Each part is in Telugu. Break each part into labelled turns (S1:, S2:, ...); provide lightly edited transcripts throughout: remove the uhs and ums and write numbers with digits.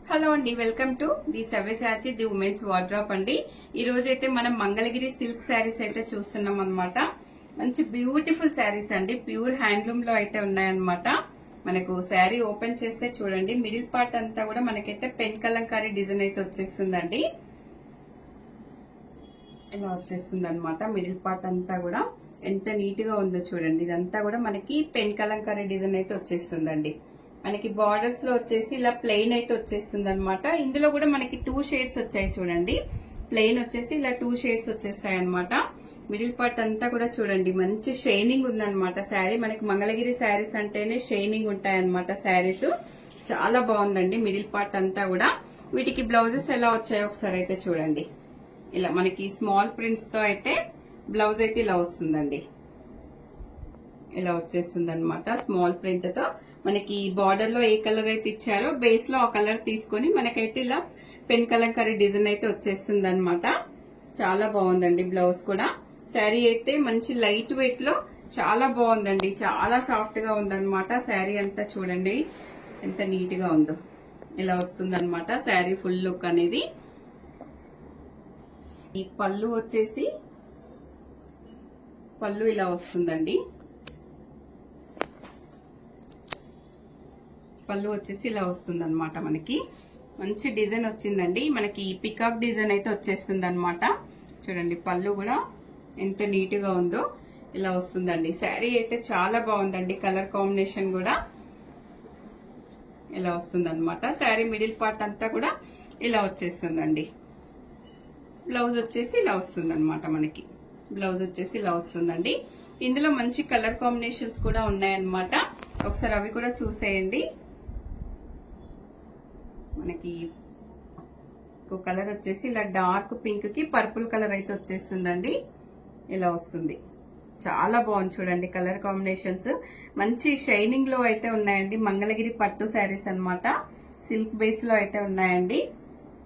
S1: హలో అండి, welcome to the Savyasachi the women's wardrobe అండి. ఈ రోజు అయితే మనం మంగళగిరి సిల్క్ శారీస్ అయితే చూస్తున్నాం అన్నమాట. మంచి బ్యూటిఫుల్ శారీస్ అండి, ప్యూర్ హ్యాండ్లూమ్ లో అయితే ఉన్నాయన్నమాట. మనకు శారీ ఓపెన్ చేస్తే చూడండి, మిడిల్ పార్ట్ అంతా కూడా మనకైతే పెన్ కలంకారీ డిజైన్ అయితే వచ్చేస్తుందండి. ఇలా వచ్చేస్తుంది అనమాట. మిడిల్ పార్ట్ అంతా కూడా ఎంత నీట్ గా ఉందో చూడండి. ఇదంతా కూడా మనకి పెన్ కలంకారీ డిజైన్ అయితే వచ్చేస్తుందండి. మనకి బార్డర్స్ లో వచ్చేసి ఇలా ప్లెయిన్ అయితే వచ్చేస్తుంది అనమాట. ఇందులో కూడా మనకి 2 షేడ్స్ వచ్చాయి చూడండి. ప్లెయిన్ వచ్చేసి ఇలా 2 షేడ్స్ వచ్చేస్తాయి అనమాట. మిడిల్ పార్ట్ అంతా కూడా చూడండి, మంచి షైనింగ్ ఉందన్నమాట శారీ. మనకి మంగళగిరి శారీస్ అంటేనే షైనింగ్ ఉంటాయన్నమాట శారీస్. చాలా బాగుందండి మిడిల్ పార్ట్ అంతా కూడా. వీటికి బ్లౌజెస్ ఎలా వచ్చాయో ఒకసారి అయితే చూడండి. ఇలా మనకి స్మాల్ ప్రింట్స్ తో అయితే బ్లౌజ్ అయితే ఇలా వస్తుందండి. ఇలా వచ్చేస్తుంది అనమాట. స్మాల్ ప్రింట్ తో మనకి బార్డర్ లో ఏ కలర్ అయితే ఇచ్చారో బేస్ లో ఆ కలర్ తీసుకొని మనకైతే ఇలా పెన్ కలంకారీ డిజైన్ అయితే వచ్చేస్తుంది అనమాట. చాలా బాగుందండి బ్లౌజ్ కూడా. శారీ అయితే మంచి లైట్ వెయిట్ లో చాలా బాగుందండి. చాలా సాఫ్ట్ గా ఉందన్నమాట. శారీ అంతా చూడండి ఎంత నీట్ గా ఉందో. ఇలా వస్తుంది అనమాట శారీ ఫుల్ లుక్ అనేది. ఈ పళ్ళు వచ్చేసి పళ్ళు ఇలా వస్తుందండి. పళ్ళు వచ్చేసి ఇలా వస్తుంది అనమాట. మనకి మంచి డిజైన్ వచ్చిందండి. మనకి పికాక్ డిజైన్ అయితే వచ్చేస్తుంది అనమాట. చూడండి పళ్ళు కూడా ఎంత నీట్ గా ఉందో. ఇలా వస్తుందండి. శారీ అయితే చాలా బాగుందండి. కలర్ కాంబినేషన్ కూడా ఇలా వస్తుంది అనమాట. శారీ మిడిల్ పార్ట్ అంతా కూడా ఇలా వచ్చేస్తుందండి. బ్లౌజ్ వచ్చేసి ఇలా వస్తుంది అనమాట. మనకి బ్లౌజ్ వచ్చేసి ఇలా వస్తుందండి. ఇందులో మంచి కలర్ కాంబినేషన్స్ కూడా ఉన్నాయన్నమాట. ఒకసారి అవి కూడా చూసేయండి. మనకి ఒక కలర్ వచ్చేసి ఇలా డార్క్ పింక్ కి పర్పుల్ కలర్ అయితే వచ్చేస్తుందండి. ఇలా వస్తుంది. చాలా బాగుంది చూడండి కలర్ కాంబినేషన్స్. మంచి షైనింగ్ లో అయితే ఉన్నాయండి. మంగళగిరి పట్టు శారీస్ అన్నమాట. సిల్క్ బేస్ లో అయితే ఉన్నాయండి.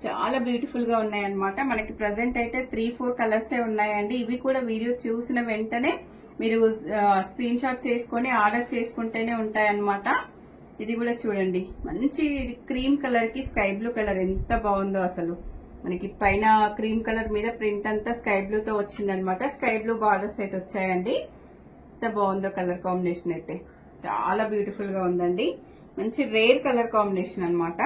S1: చాలా బ్యూటిఫుల్ గా ఉన్నాయన్నమాట. మనకి ప్రజెంట్ అయితే 3-4 కలర్సే ఉన్నాయండి. ఇవి కూడా వీడియో చూసిన వెంటనే మీరు స్క్రీన్ షాట్ చేసుకుని ఆర్డర్ చేసుకుంటేనే ఉంటాయన్నమాట. ఇది కూడా చూడండి, మంచి క్రీమ్ కలర్ కి స్కై బ్లూ కలర్ ఎంత బాగుందో అసలు. మనకి పైన క్రీమ్ కలర్ మీద ప్రింట్ అంతా స్కై బ్లూ తో వచ్చిందనమాట. స్కై బ్లూ బార్డర్స్ అయితే వచ్చాయండి. ఎంత బాగుందో కలర్ కాంబినేషన్ అయితే. చాలా బ్యూటిఫుల్ గా ఉందండి. మంచి రేర్ కలర్ కాంబినేషన్ అన్నమాట.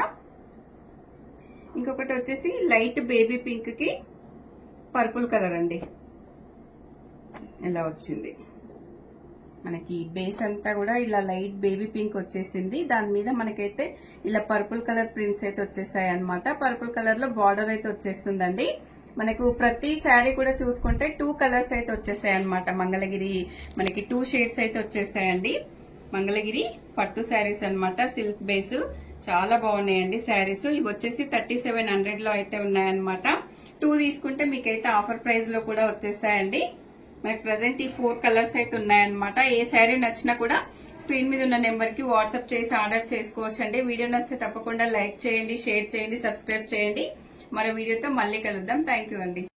S1: ఇంకొకటి వచ్చేసి లైట్ బేబీ పింక్ కి పర్పుల్ కలర్ అండి. ఇలా వచ్చింది. మనకి బేస్ అంతా కూడా ఇలా లైట్ బేబీ పింక్ వచ్చేసింది. దాని మీద మనకైతే ఇలా పర్పుల్ కలర్ ప్రింట్స్ అయితే వచ్చేసాయి అనమాట. పర్పుల్ కలర్ లో బార్డర్ అయితే వచ్చేస్తుందండి. మనకు ప్రతి శారీ కూడా చూసుకుంటే 2 కలర్స్ అయితే వచ్చేసాయి అనమాట. మంగళగిరి మనకి 2 షేడ్స్ అయితే వచ్చేసాయండి. మంగళగిరి పట్టు శారీస్ అన్నమాట. సిల్క్ బేస్ చాలా బాగున్నాయండి శారీస్. ఇవి వచ్చేసి 3700 లో అయితే ఉన్నాయన్నమాట. 2 తీసుకుంటే మీకైతే ఆఫర్ ప్రైస్ లో కూడా వచ్చేస్తాయండి. మనకి ప్రజెంట్ ఈ 4 కలర్స్ అయితే ఉన్నాయన్నమాట. ఏ శారీ నచ్చినా కూడా స్క్రీన్ మీద ఉన్న నెంబర్ కి వాట్సాప్ చేసి ఆర్డర్ చేసుకోవచ్చు అండి. వీడియో నచ్చితే తప్పకుండా లైక్ చేయండి, షేర్ చేయండి, సబ్స్క్రైబ్ చేయండి. మరో వీడియోతో మళ్ళీ కలుద్దాం. థ్యాంక్ యూ అండి.